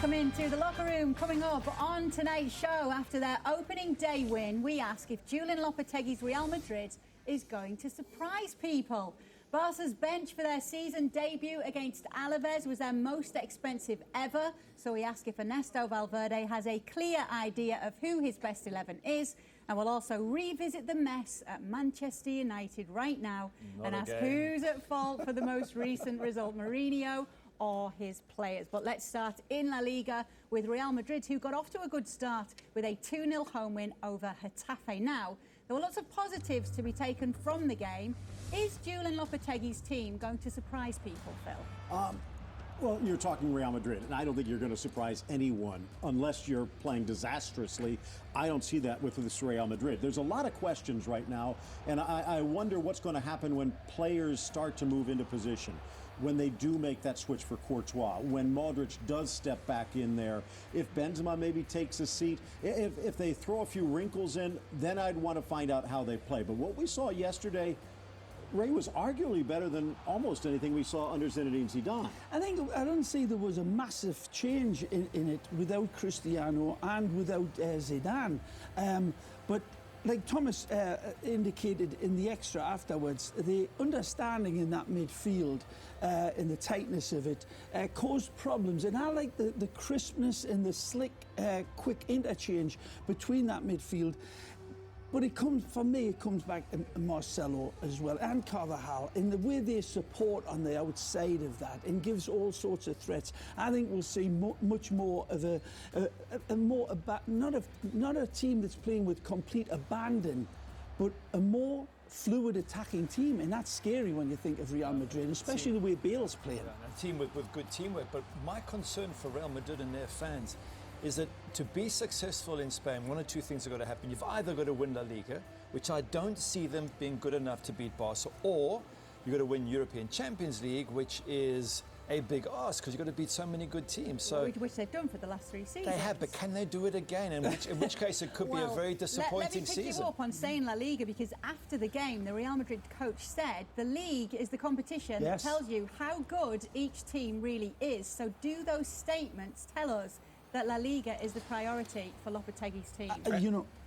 Welcome into the locker room. Coming up on tonight's show, after their opening day win, we ask if Julian Lopetegui's Real Madrid is going to surprise people. Barca's bench for their season debut against Alaves was their most expensive ever, so we ask if Ernesto Valverde has a clear idea of who his best 11 is, and we'll also revisit the mess at Manchester United right now and ask who's at fault for the most recent result, Mourinho or his players. But let's start in La Liga with Real Madrid, who got off to a good start with a 2-0 home win over Getafe. Now, there were lots of positives to be taken from the game. Is Julian Lopetegui's team going to surprise people, Phil? Well, you're talking Real Madrid, and I don't think you're going to surprise anyone unless you're playing disastrously. I don't see that with this Real Madrid. There's a lot of questions right now, and I wonder what's going to happen when players start to move into position, when they do make that switch for Courtois, when Modric does step back in there, if Benzema maybe takes a seat, if they throw a few wrinkles in, then I'd want to find out how they play. But what we saw yesterday, Ray, was arguably better than almost anything we saw under Zinedine Zidane. I don't see there was a massive change in it without Cristiano and without Zidane. But like Thomas indicated in the extra afterwards, the understanding in that midfield, in the tightness of it, caused problems. And I like the crispness and the slick, quick interchange between that midfield. But for me, it comes back to Marcelo as well, and Carvajal, in the way they support on the outside of that, and gives all sorts of threats. I think we'll see much more of not a team that's playing with complete abandon, but a more fluid attacking team, and that's scary when you think of Real Madrid, especially the way Bale's playing. A team with good teamwork. But my concern for Real Madrid and their fans is that to be successful in Spain, one or two things are going to happen. You've either got to win La Liga, which I don't see them being good enough to beat Barca, or you've got to win European Champions League, which is a big ask because you've got to beat so many good teams. So which they've done for the last 3 seasons. They have, but can they do it again? In which case it could be a very disappointing season. Let me pick you up on saying La Liga, because after the game, the Real Madrid coach said the league is the competition that tells you how good each team really is. So do those statements tell us that La Liga is the priority for Lopetegui's team?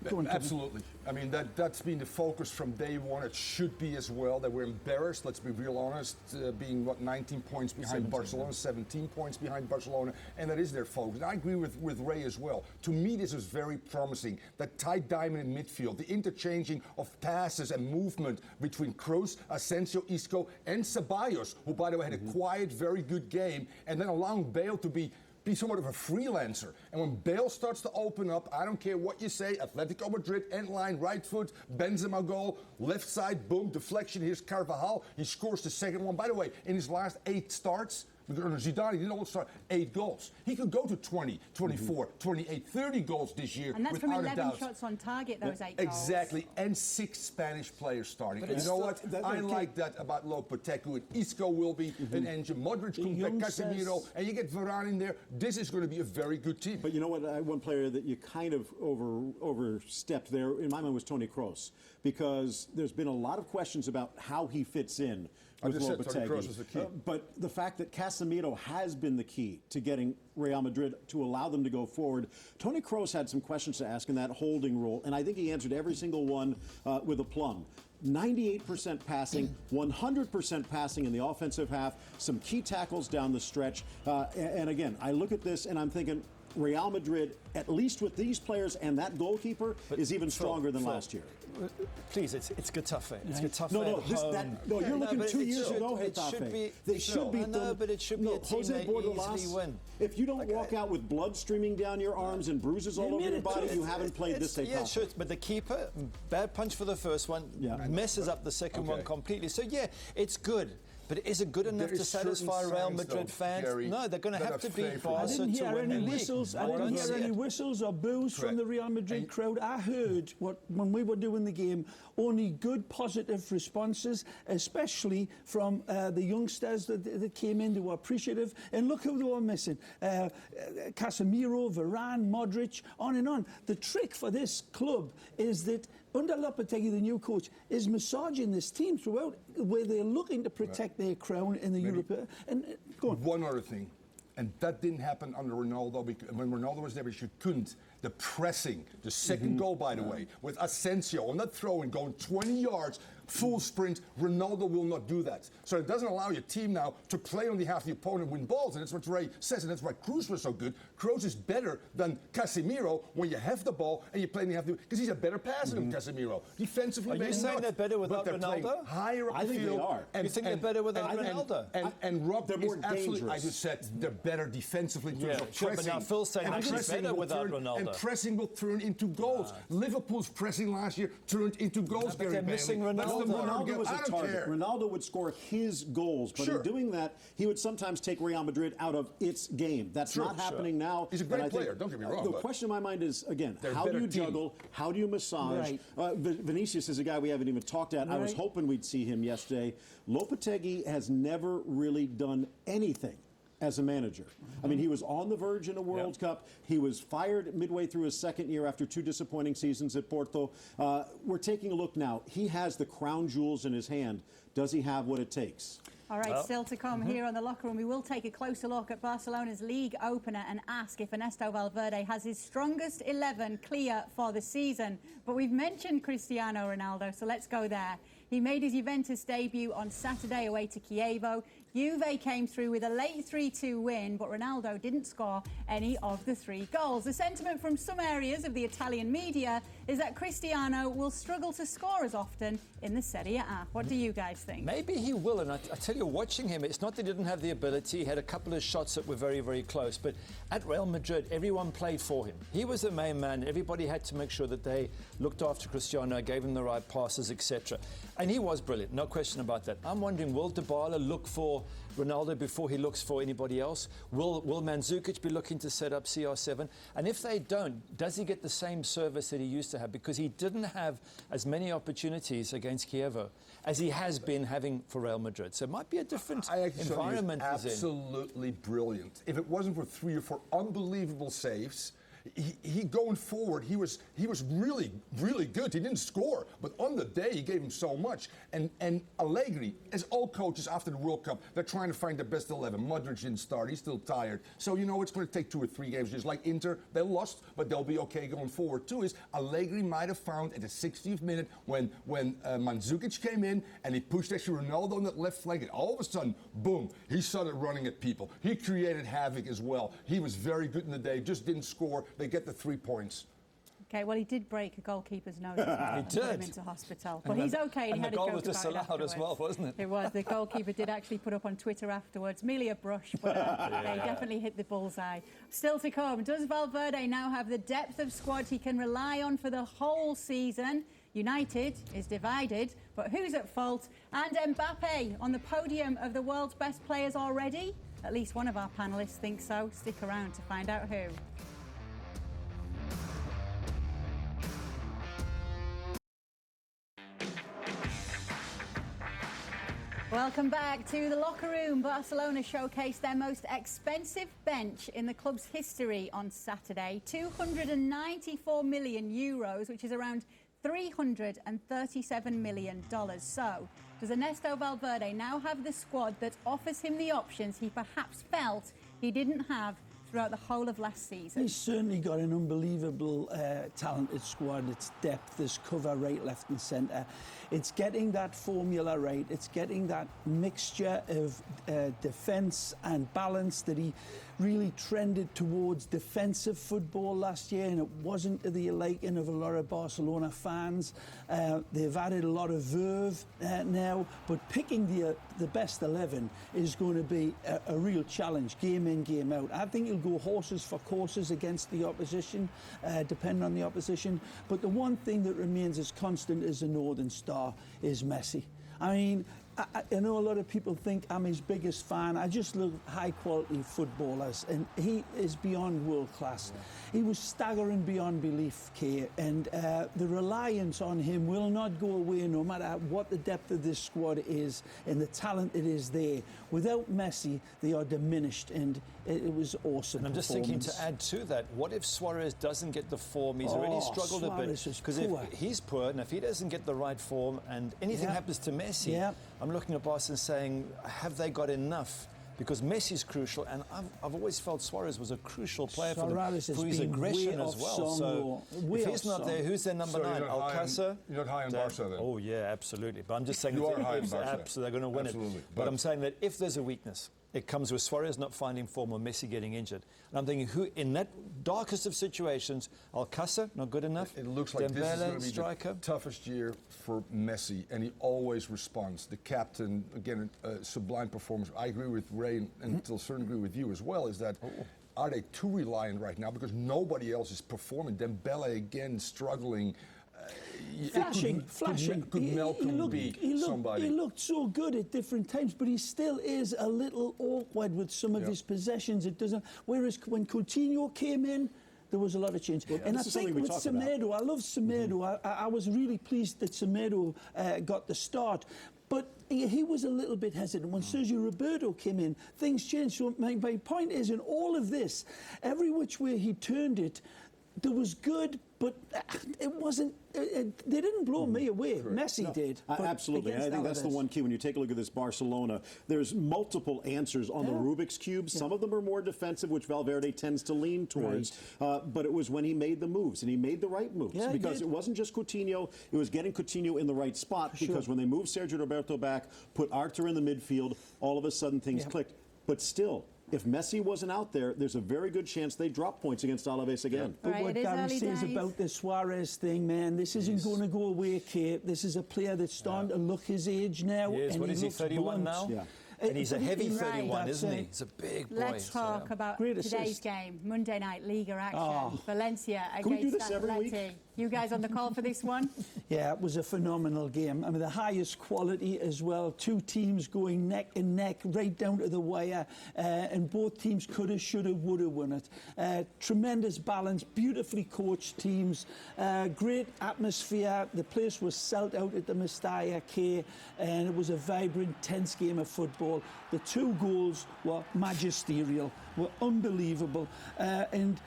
Go on, absolutely. I mean, that's been the focus from day one. It should be as well. That we're embarrassed, let's be real honest, being 19 points behind Barcelona, 17 points behind Barcelona, and that is their focus. And I agree with Ray as well. To me, this is very promising. That tight diamond in midfield, the interchanging of passes and movement between Kroos, Asensio, Isco, and Ceballos, who, by the way, had a quiet, very good game, and then allowing Bale to be somewhat of a freelancer. And when Bale starts to open up, I don't care what you say, Atletico Madrid, end line, right foot, Benzema goal, left side, boom, deflection, here's Carvajal, he scores the second one. By the way, in his last 8 starts, under Zidane, he didn't only start 8 goals. He could go to 20, 24, 28, 30 goals this year. And that's from 11 shots on target, those 8 goals. Exactly, and 6 Spanish players starting. And you know what? I like that about Lopetegui. And Isco will be an engine. Modric, Casemiro, and you get Varane in there. This is going to be a very good team. But you know what? One player that you kind of overstepped there, in my mind, was Toni Kroos. Because there's been a lot of questions about how he fits in with Lopetegui. Toni Kroos is the key. But the fact that Casemiro has been the key to getting Real Madrid to allow them to go forward. Toni Kroos had some questions to ask in that holding role, and I think he answered every single one with aplomb. 98% passing, 100% passing in the offensive half, some key tackles down the stretch. And again, I look at this and I'm thinking, Real Madrid, at least with these players and that goalkeeper, is even stronger than last year. Please, it's Getafe. It's Getafe. No, you're looking 2 years ago, Getafe. They should be. No, but it should be a team they easily win. If you don't walk out with blood streaming down your arms and bruises all over your body, you haven't played this tape. Yeah, sure. But the keeper, bad punch for the first one, messes up the second one completely. So yeah, it's good. But is it good enough to satisfy Real Madrid fans? Gary, no, they're going to have to beat Barca I didn't hear any whistles. I didn't hear any whistles or boos from the Real Madrid crowd. I heard when we were doing the game, only good, positive responses, especially from the youngsters that came in. They were appreciative. And look who they were missing: Casemiro, Varane, Modric, on and on. The trick for this club is that under Lopetegui, the new coach, is massaging this team throughout, where they're looking to protect their crown in the Europe. And go on. One other thing. And that didn't happen under Ronaldo. Because when Ronaldo was there, you couldn't. The pressing, the second goal, by the way, with Asensio on that throw and going 20 yards, full sprint, Ronaldo will not do that. So it doesn't allow your team now to play on behalf of the opponent and win balls. And that's what Ray says, and that's why Kroos was so good. Kroos is better than Casemiro when you have the ball and you play on behalf of the, because he's a better passer than Casemiro. Defensively, Are you saying they're better without Ronaldo? Higher up I the think field. they are. And, You think they're better without Ronaldo? And Rob They're more is absolutely, I dangerous. just said they're better defensively in terms of sure, but pressing. now Phil's saying And actually pressing better will without Ronaldo. And pressing will turn into goals. Liverpool's pressing last year turned into goals. But they're Gary missing Bailey. That's the Ronaldo. modern Ronaldo game. was I a don't target. care. Ronaldo would score his goals, but Sure. in doing that, he would sometimes take Real Madrid out of its game. That's not happening now. He's a great And I think, player, don't get me wrong, The but question in my mind is, again, they're a how do better you team. juggle? How do you massage? Right. Vinicius is a guy we haven't even talked at. I was Right. hoping we'd see him yesterday. Lopetegui has never really done anything as a manager. I mean, he was on the verge in a World Cup. He was fired midway through his second year after 2 disappointing seasons at Porto. We're taking a look now. He has the crown jewels in his hand. Does he have what it takes? All right, still to come here on the locker room. We will take a closer look at Barcelona's league opener and ask if Ernesto Valverde has his strongest 11 clear for the season. But we've mentioned Cristiano Ronaldo, so let's go there. He made his Juventus debut on Saturday away to Chievo. Juve came through with a late 3-2 win, but Ronaldo didn't score any of the 3 goals. The sentiment from some areas of the Italian media is that Cristiano will struggle to score as often in the Serie A. What do you guys think? Maybe he will, and I tell you, watching him, it's not that he didn't have the ability. He had a couple of shots that were very, very close, but at Real Madrid, everyone played for him. He was the main man. Everybody had to make sure that they looked after Cristiano, gave him the right passes, etc. And he was brilliant, no question about that. I'm wondering, will Dybala look for Ronaldo before he looks for anybody else? Will Mandzukic be looking to set up CR7? And if they don't, does he get the same service that he used to have? Because he didn't have as many opportunities against Chievo as he has been having for Real Madrid. So it might be a different environment he's in. Absolutely brilliant. If it wasn't for 3 or 4 unbelievable saves, he going forward, he was really, really good. He didn't score, but on the day he gave him so much. And Allegri, as all coaches after the World Cup, they're trying to find their best 11. Modric didn't start; he's still tired. So you know it's going to take 2 or 3 games. Just like Inter, they lost, but they'll be okay going forward too. Is Allegri might have found at the 60th minute when Mandzukic came in and he pushed actually Ronaldo on that left flank, and all of a sudden, boom, he started running at people. He created havoc as well. He was very good in the day, just didn't score. They get the 3 points. Okay, well, he did break a goalkeeper's nose as well. He and put him did. into hospital. But he's okay. And he had the a goal joke was about it disallowed as well, afterwards. wasn't it? It was. The goalkeeper did actually put up on Twitter afterwards, merely a brush, but they definitely hit the bullseye. Still to come, does Valverde now have the depth of squad he can rely on for the whole season? United is divided, but who's at fault? And Mbappe on the podium of the world's best players already? At least one of our panellists thinks so. Stick around to find out who. Welcome back to the locker room. Barcelona showcased their most expensive bench in the club's history on Saturday. 294 million euros, which is around $337 million. So, does Ernesto Valverde now have the squad that offers him the options he perhaps felt he didn't have throughout the whole of last season? He's certainly got an unbelievable talented squad. It's depth, there's cover right, left and centre. It's getting that formula right. It's getting that mixture of defence and balance that he really trended towards defensive football last year, and it wasn't to the liking of a lot of Barcelona fans. They've added a lot of verve now, but picking the best 11 is going to be a real challenge, game in, game out. I think he'll go horses for courses against the opposition, depending on the opposition. But the one thing that remains as constant as a Northern Star is Messi. I mean, I know a lot of people think I'm his biggest fan. I just love high-quality footballers, and he is beyond world-class. He was staggering beyond belief, Kay, and the reliance on him will not go away no matter what the depth of this squad is and the talent that is there. Without Messi, they are diminished, and it was awesome. And I'm just thinking to add to that, what if Suarez doesn't get the form? He's already struggled a bit. Because if he's poor, and if he doesn't get the right form, and anything happens to Messi, I'm looking at Barca and saying, have they got enough because Messi's crucial, and I've always felt Suarez was a crucial player for Suarez them, has for his been aggression way as well. off So song, way if he's off not song. there, who's their number So 9? Alcácer? You're not high on Barca then? Oh yeah, absolutely. But I'm just saying You that are high on if Barca. absolutely they're going to win Absolutely. it. But I'm saying that if there's a weakness, it comes with Suarez not finding form or Messi getting injured. And I'm thinking, who in that darkest of situations, Alcácer not good enough? It looks like this is Dembele, going to be striker. the toughest year for Messi, and he always responds. The captain, again, a sublime performance. I agree with Ray, and to a certain degree with you as well, is that are they too reliant right now because nobody else is performing? Dembele again struggling. Flashing. Could Malcolm be somebody? He looked so good at different times, but he still is a little awkward with some of his possessions. It doesn't. Whereas when Coutinho came in, there was a lot of change. And I think with Semedo, I love Semedo. I was really pleased that Semedo got the start. But he was a little bit hesitant. When Sergio Roberto came in, things changed. So my point is, in all of this, every which way he turned it, there was good, but it wasn't. They didn't blow me away. Messi did. Absolutely. I think that's the one key. When you take a look at this Barcelona, there's multiple answers on the Rubik's Cube. Some of them are more defensive, which Valverde tends to lean towards. But it was when he made the moves, and he made the right moves. Because it wasn't just Coutinho. It was getting Coutinho in the right spot. Because when they moved Sergio Roberto back, put Arthur in the midfield, all of a sudden things clicked. But still, if Messi wasn't out there, there's a very good chance they drop points against Alaves again. But what Gary says about the Suarez thing, man, this isn't going to go away, Kate. This is a player that's starting to look his age now. Yes, what is he, 31 now? Yeah. And he's a heavy 31, Right. isn't he? He's a big boy. Let's talk about Great today's assist. game, Monday night Liga action. Valencia Can we do against this every week? Atleti. You guys on the call for this one? Yeah, it was a phenomenal game. I mean, the highest quality as well. Two teams going neck and neck, right down to the wire, and both teams could have, should have, would have won it. Tremendous balance, beautifully coached teams, great atmosphere. The place was sold out at the Mestalla K, and it was a vibrant, tense game of football. The two goals were magisterial, were unbelievable, and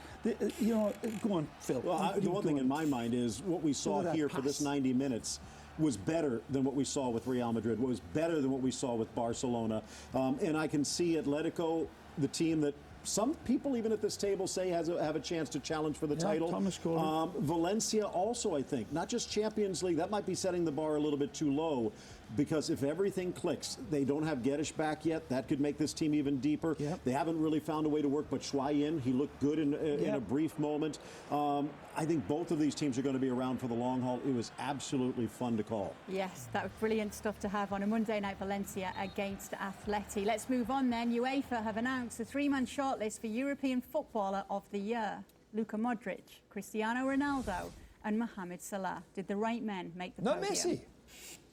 go on, Phil. Well, the one thing in my mind is what we saw here for this 90 minutes was better than what we saw with Real Madrid, was better than what we saw with Barcelona. And I can see Atletico, the team that some people even at this table say have a chance to challenge for the title. Thomas Valencia also, I think, not just Champions League, that might be setting the bar a little bit too low, because if everything clicks, they don't have Geddes back yet. That could make this team even deeper. They haven't really found a way to work, but Shuai in, he looked good in a brief moment. I think both of these teams are going to be around for the long haul. It was absolutely fun to call. Yes, that was brilliant stuff to have on a Monday night Valencia against Atleti. Let's move on then. UEFA have announced a 3-man shortlist for European Footballer of the Year. Luka Modric, Cristiano Ronaldo and Mohamed Salah. Did the right men make the podium?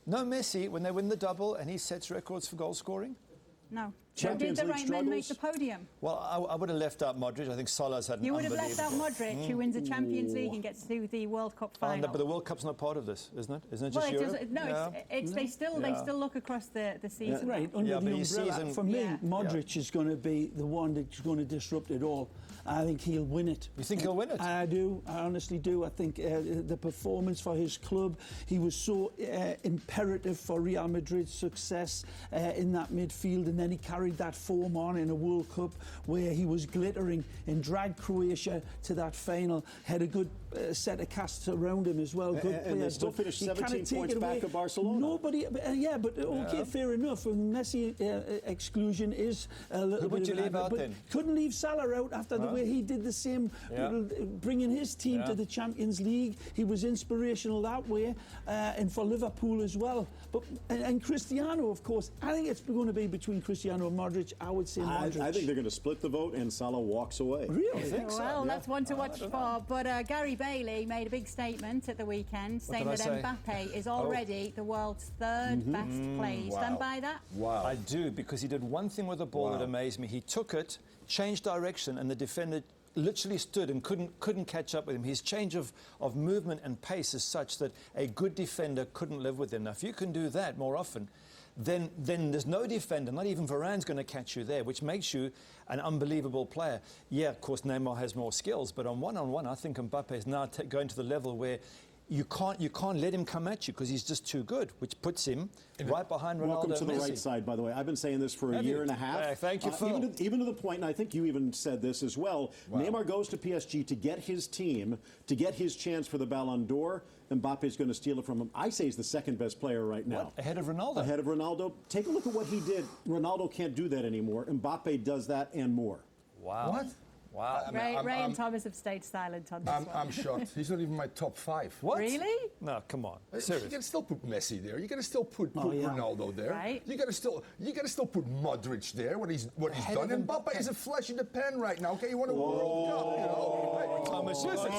No Messi when they win the double and he sets records for goal scoring? No. Champions Did the League right men make the podium? Well, I would have left out Modric. I think Salah's had an You would have left out unbelievable- Modric, who wins the Champions League and gets to the World Cup final. No, but the World Cup's not part of this, isn't it? Isn't it Well, just Europe? they still look across the season. Right, under the but your umbrella. season- For me, Modric is going to be the one that's going to disrupt it all. I think he'll win it. You think he'll win it? I do. I honestly do. I think the performance for his club, he was so imperative for Real Madrid's success in that midfield, and then he carried that form on in a World Cup where he was glittering and dragged Croatia to that final. Had a good set of casts around him as well. Good and players. they still But finished you can't 17 take points it away. back of Barcelona. Nobody, okay, fair enough. Messi exclusion is a little Who would bit you of an leave advert, out but then? couldn't leave Salah out after the way he did the same, bringing his team to the Champions League. He was inspirational that way, and for Liverpool as well. But and Cristiano, of course, I think it's going to be between Cristiano and Modric. I would say Modric. I think they're going to split the vote and Salah walks away. Really? Well, that's one to watch for. But Gary Bailey made a big statement at the weekend saying that Mbappe is already the world's third best player. You stand by that? Wow. I do, because he did one thing with the ball that amazed me. He took it, changed direction, and the defender literally stood and couldn't catch up with him. His change of movement and pace is such that a good defender couldn't live with him. Now, if you can do that more often, then there's no defender, not even Varane's going to catch you there, which makes you an unbelievable player. Yeah, of course, Neymar has more skills, but on one-on-one, I think Mbappe is now going to the level where you can't let him come at you because he's just too good, which puts him right behind Ronaldo. Welcome to the Messi. right side, by the way. I've been saying this for a year and a half. Thank you, Phil. Even to the point, and I think you even said this as well, Neymar goes to PSG to get his team, to get his chance for the Ballon d'Or. Mbappe's going to steal it from him. I say he's the second best player right now. What? Ahead of Ronaldo? Ahead of Ronaldo. Take a look at what he did. Ronaldo can't do that anymore. Mbappe does that and more. Wow. What? Wow. Ray and Thomas have stayed silent on this one. I'm shocked. He's not even my top 5. What? Really? No, come on. You Serious. can still put Messi there. You can still put Ronaldo there. Right. You got to still put Modric there. What he's done. And Mbappe is a flash in the pan right now. Okay, you want a World Cup, you know? Hey, Thomas, listen,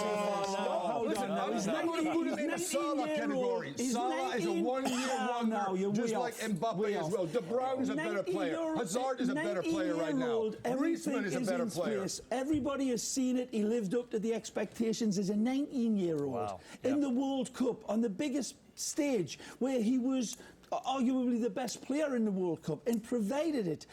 I'm going to put him in the Salah category. Salah is a one-year wonder, just like Mbappe as well. De Bruyne is a better player. Hazard is a better player right now. Griezmann is a better player. Everybody has seen it. He lived up to the expectations as a 19-year-old Wow. in the World Cup on the biggest stage where he was arguably the best player in the World Cup and provided it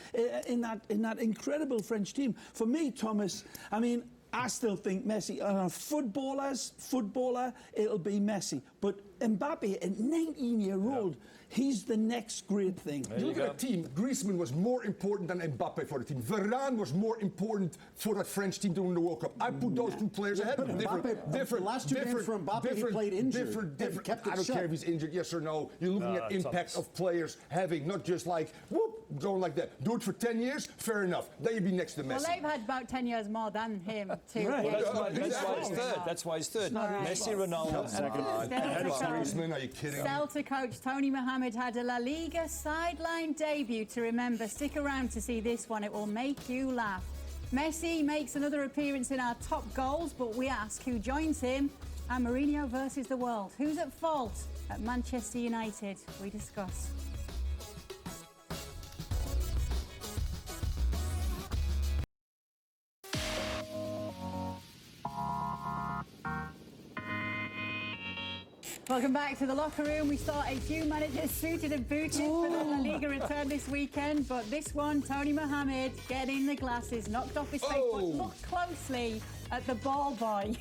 in that incredible French team. For me, Thomas, I mean, I still think Messi, a footballer, it'll be Messi. But Mbappe, a 19-year-old, he's the next great thing. You look at the team, Griezmann was more important than Mbappe for the team. Varane was more important for that French team to win the World Cup. I put those two players ahead of them. The last 2 games for Mbappe, he played injured. Different. I don't care if he's injured, yes or no. You're looking at impact of players having, not just like, whoop, going like that. Do it for 10 years, fair enough. Then you'd be next to Messi. Well, they've had about 10 years more than him, too. Right. Well, that's why he's third. That's why he's third. Messi, Ronaldo, second. Griezmann, are you kidding? Celta coach Tony Mohammed had a La Liga sideline debut to remember. Stick around to see this one. It will make you laugh. Messi makes another appearance in our top goals, but we ask who joins him and Mourinho versus the world. Who's at fault at Manchester United? We discuss. Welcome back to the locker room. We saw a few managers suited and booted for the La Liga return this weekend, but this one, Tony Mohammed, getting the glasses knocked off his face. But look closely at the ball boy,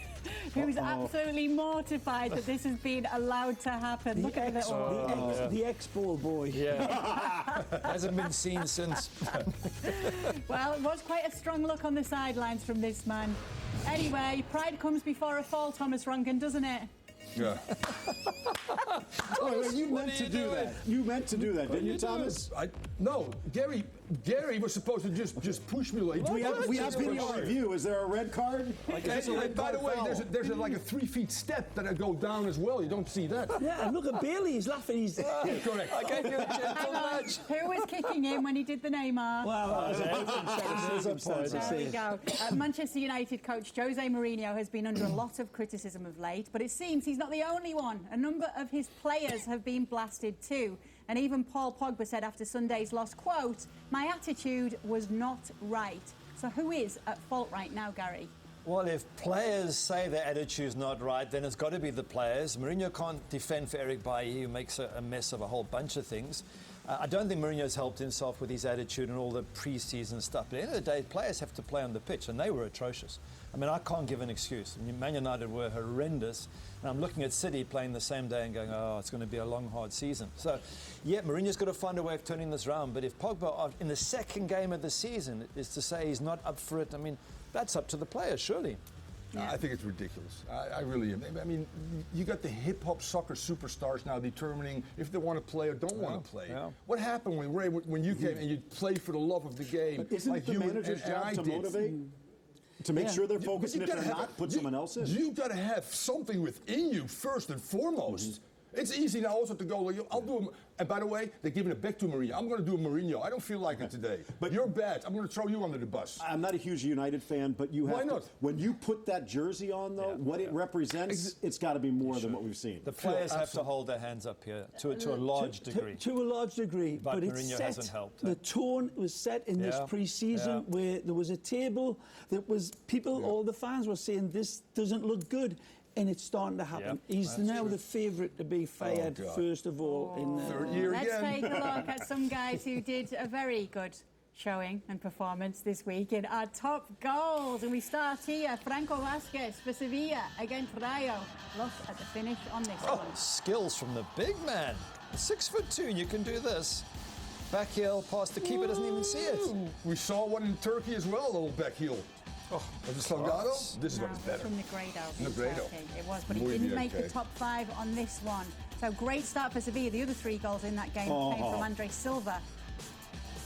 who's absolutely mortified that this has been allowed to happen. Look at The ex-ball boy. Yeah. Hasn't been seen since. Well, it was quite a strong look on the sidelines from this man. Anyway, pride comes before a fall, Thomas Runken, doesn't it? Yeah. You meant to do that. You meant to do that, didn't you, Thomas? No, Gary was supposed to just push me like. We have video review. Is there a red card? And by the way, there's like a 3 feet step that I go down as well. You don't see that. Yeah, and look at Bailey. He's laughing. He's Correct. I gave you a gentle Hang on. nudge. Who was kicking him when he did the Neymar? There we go. Manchester United coach Jose Mourinho has been under a lot of criticism of late, but it seems he's not the only one. A number of his players have been blasted too. And even Paul Pogba said after Sunday's loss, quote, "My attitude was not right." So who is at fault right now, Gary? Well, if players say their attitude's not right, then it's got to be the players. Mourinho can't defend for Eric Bailly, who makes a mess of a whole bunch of things. I don't think Mourinho's helped himself with his attitude and all the pre-season stuff. But at the end of the day, players have to play on the pitch, and they were atrocious. I mean, I can't give an excuse. I mean, Man United were horrendous, and I'm looking at City playing the same day and going, oh, it's going to be a long, hard season. So, yeah, Mourinho's got to find a way of turning this around. But if Pogba, in the second game of the season, is to say he's not up for it, I mean, that's up to the players, surely. I think it's ridiculous. I really am. I mean, you got the hip-hop soccer superstars now determining if they want to play or don't want to play. Yeah. What happened when you came and you played for the love of the game? Isn't it the manager's job to motivate? To make sure they're focused, and if they're not, put someone else in. You got to have something within you first and foremost. It's easy now also to go, like, I'll do them. And by the way, they're giving it back to Mourinho. I'm going to do a Mourinho. I don't feel like it today. But you're bad. I'm going to throw you under the bus. I'm not a huge United fan, but you have Why not? When you put that jersey on, though, what it represents, it's got to be more than what we've seen. The players have to hold their hands up here to a large degree. To a large degree, but it Mourinho set, hasn't helped. the tone was set in this pre-season where there was a table that was people, all the fans were saying this doesn't look good. And it's starting to happen. He's now the favourite to be fired first of all in the third year Let's again. take a look at some guys who did a very good showing and performance this week in our top goals. And we start here. Franco Vasquez for Sevilla against Rayo. Look at the finish on this one. Skills from the big man. 6'2", you can do this. Back heel, past the keeper, doesn't even see it. We saw one in Turkey as well, a little back heel. Oh, Of the Salgado, this is what is better. From Negredo. Negredo. It was, but he Muy didn't bien, make the okay. top 5 on this one. So great start for Sevilla. The other 3 goals in that game came from Andre Silva.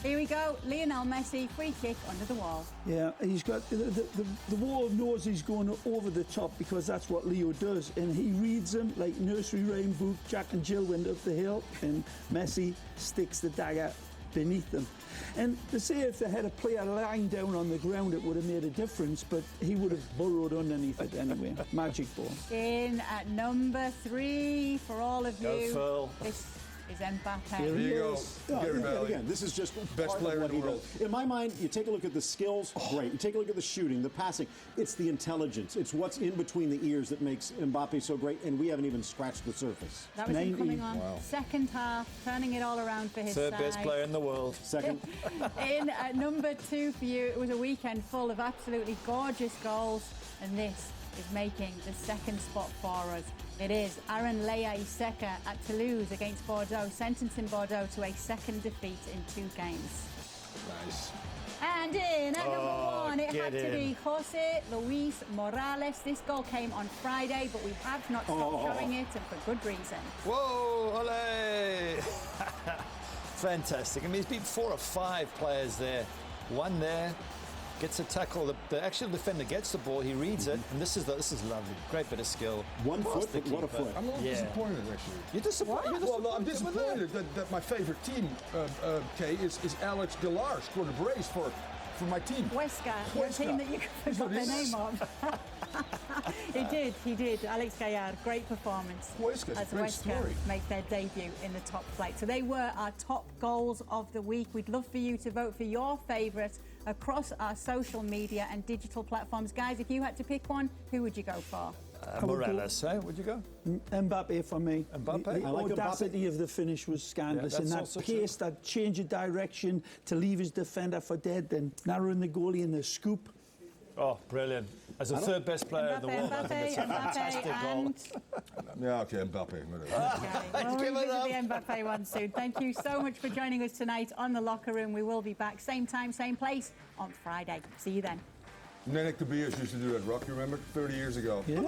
Here we go. Lionel Messi, free kick under the wall. Yeah, he's got the wall knows he's going over the top because that's what Leo does, and he reads him like nursery rhyme book. Jack and Jill went up the hill, and Messi sticks the dagger beneath them. And to say if they had a player lying down on the ground, it would have made a difference, but he would have burrowed underneath it anyway. Magic ball. In at number 3 for all of Go you. Phil. This is Mbappe. Here he Here you go. is. Gary Valley. Again, this is just Best part player of what in the he world. does. In my mind, you take a look at the skills, great. You take a look at the shooting, the passing. It's the intelligence. It's what's in between the ears that makes Mbappe so great, and we haven't even scratched the surface. That was him 90. coming on. Wow. Second half, turning it all around for his Third side. best player in the world. Second, In at number 2 for you, it was a weekend full of absolutely gorgeous goals, and this is making the second spot for us. It is Aaron Leia Iseka at Toulouse against Bordeaux, sentencing Bordeaux to a second defeat in 2 games. Nice. And in at number 1, it get had to in. be Jose Luis Morales. This goal came on Friday, but we have not stopped showing it, and for good reason. Whoa, ole! Fantastic. I mean, he's beat 4 or 5 players there. One there, gets a tackle. The actual defender gets the ball, he reads it, and this is lovely. Great bit of skill. 1 Past foot, the but what a keeper. foot. I'm a little Yeah. disappointed, actually. You're disappointed? Well, no, I'm disappointed that my favorite team, Kay, is Alex Galar scored a brace for my team. Huesca, your Huesca. team that you forgot the name of. He did. Alex Gallar, great performance. Huesca, as great Huesca story. make their debut in the top flight. So they were our top goals of the week. We'd love for you to vote for your favourite across our social media and digital platforms. Guys, if you had to pick one, who would you go for? Morales, eh? Would you go? Mbappe for me. Mbappe? The I like audacity of the finish was scandalous, Yeah, and that's that also pace, that change of direction to leave his defender for dead, then narrowing the goalie in the scoop. Oh, brilliant. As the third best player in the world, I think it's a fantastic goal. and Yeah, okay, Mbappe. whatever. okay. We'll Give it revisit the Mbappe one soon. Thank you so much for joining us tonight on The Locker Room. We will be back same time, same place on Friday. See you then. Nenek Tobias used to do that rock, you remember? 30 years ago. Yeah.